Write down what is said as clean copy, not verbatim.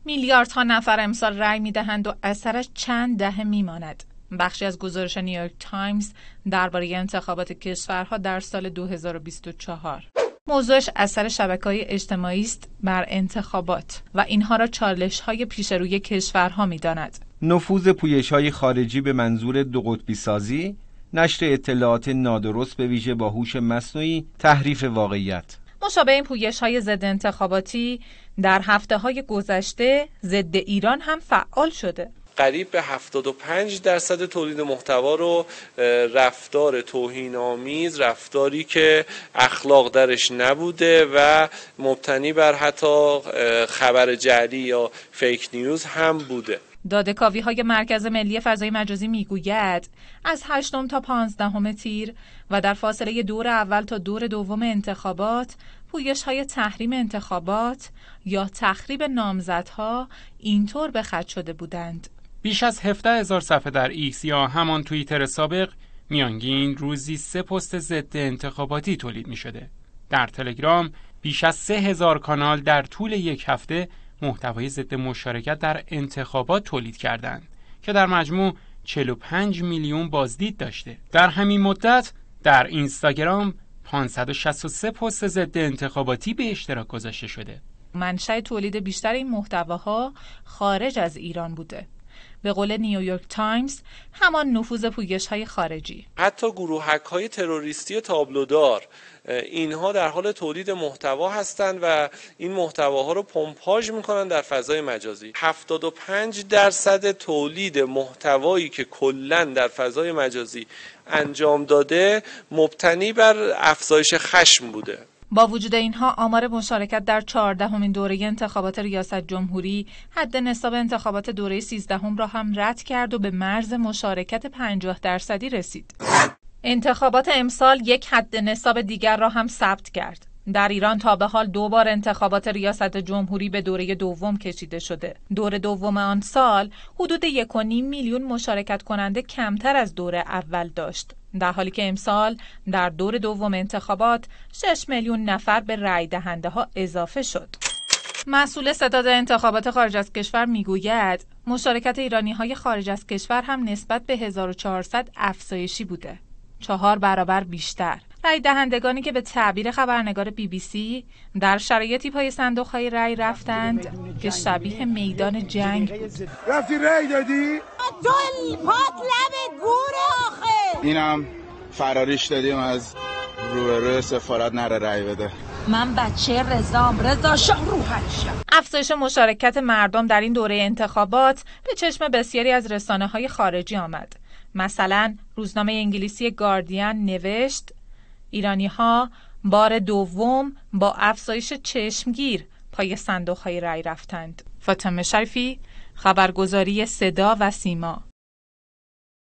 میلیاردها نفر امسال رأی می‌دهند و اثرش چند دهه می‌ماند. بخشی از گزارش نیویورک تایمز درباره انتخابات کشورها در سال 2024. موضوعش اثر شبکه‌های اجتماعی است بر انتخابات و اینها را چالش‌های پیش روی کشورها می‌داند. نفوذ پویش‌های خارجی به منظور دو قطبی سازی، نشر اطلاعات نادرست به ویژه با هوش مصنوعی، تحریف واقعیت. مشابه این پویش‌های ضد انتخاباتی در هفته‌های گذشته ضد ایران هم فعال شده. قریب به 75% تولید محتوا رو رفتار توهین‌آمیز، رفتاری که اخلاق درش نبوده و مبتنی بر حتی خبر جعلی یا فیک نیوز هم بوده. داده‌کاوی‌های مرکز ملی فضای مجازی میگوید از 8 تا 15 تیر و در فاصله دور اول تا دور دوم انتخابات، پویش‌های تحریم انتخابات یا تخریب نامزدها اینطور به خط شده بودند. بیش از 17,000 صفحه در ایکس یا همان توییتر سابق میانگین روزی 3 پست ضد انتخاباتی تولید می شده. در تلگرام بیش از 3,000 کانال در طول یک هفته محتوای ضد مشارکت در انتخابات تولید کردند که در مجموع 45 میلیون بازدید داشته. در همین مدت در اینستاگرام 563 پست ضد انتخاباتی به اشتراک گذاشته شده. منشأ تولید بیشتر این محتواها خارج از ایران بوده. به قول نیویورک تایمز همان نفوذ پویش‌های خارجی. حتی گروهک‌های تروریستی تابلودار اینها در حال تولید محتوا هستند و این محتواها رو پمپاژ می‌کنند در فضای مجازی. 75% تولید محتوایی که کلاً در فضای مجازی انجام داده مبتنی بر افزایش خشم بوده. با وجود اینها آمار مشارکت در 14مین دوره انتخابات ریاست جمهوری حد نصاب انتخابات دوره 13 را هم رد کرد و به مرز مشارکت 50% رسید. انتخابات امسال یک حد نصاب دیگر را هم ثبت کرد. در ایران تا به حال 2 بار انتخابات ریاست جمهوری به دوره دوم کشیده شده. دوره دوم آن سال حدود 1.5 میلیون مشارکت کننده کمتر از دوره اول داشت، در حالی که امسال در دور دوم انتخابات 6 میلیون نفر به رای دهنده ها اضافه شد. مسئول ستاد انتخابات خارج از کشور میگوید مشارکت ایرانی های خارج از کشور هم نسبت به 1400 افزایشی بوده، 4 برابر بیشتر. رای دهندگانی که به تعبیر خبرنگار BBC در شرایطی پای صندوق‌های رای رفتند که شبیه میدان جنگ بود. رفتی رای دادی؟ تو پات لب گوره آخه. اینم فراریش دادیم از روبروی سفارت نره رای بده. من بچه رضا شاه روحانشم. افزایش مشارکت مردم در این دوره انتخابات به چشم بسیاری از رسانه‌های خارجی آمد. مثلا روزنامه انگلیسی گاردین نوشت ایرانی‌ها بار دوم با افزایش چشمگیر پای صندوق‌های رای رفتند. فاطمه شریفی، خبرگزاری صدا و سیما.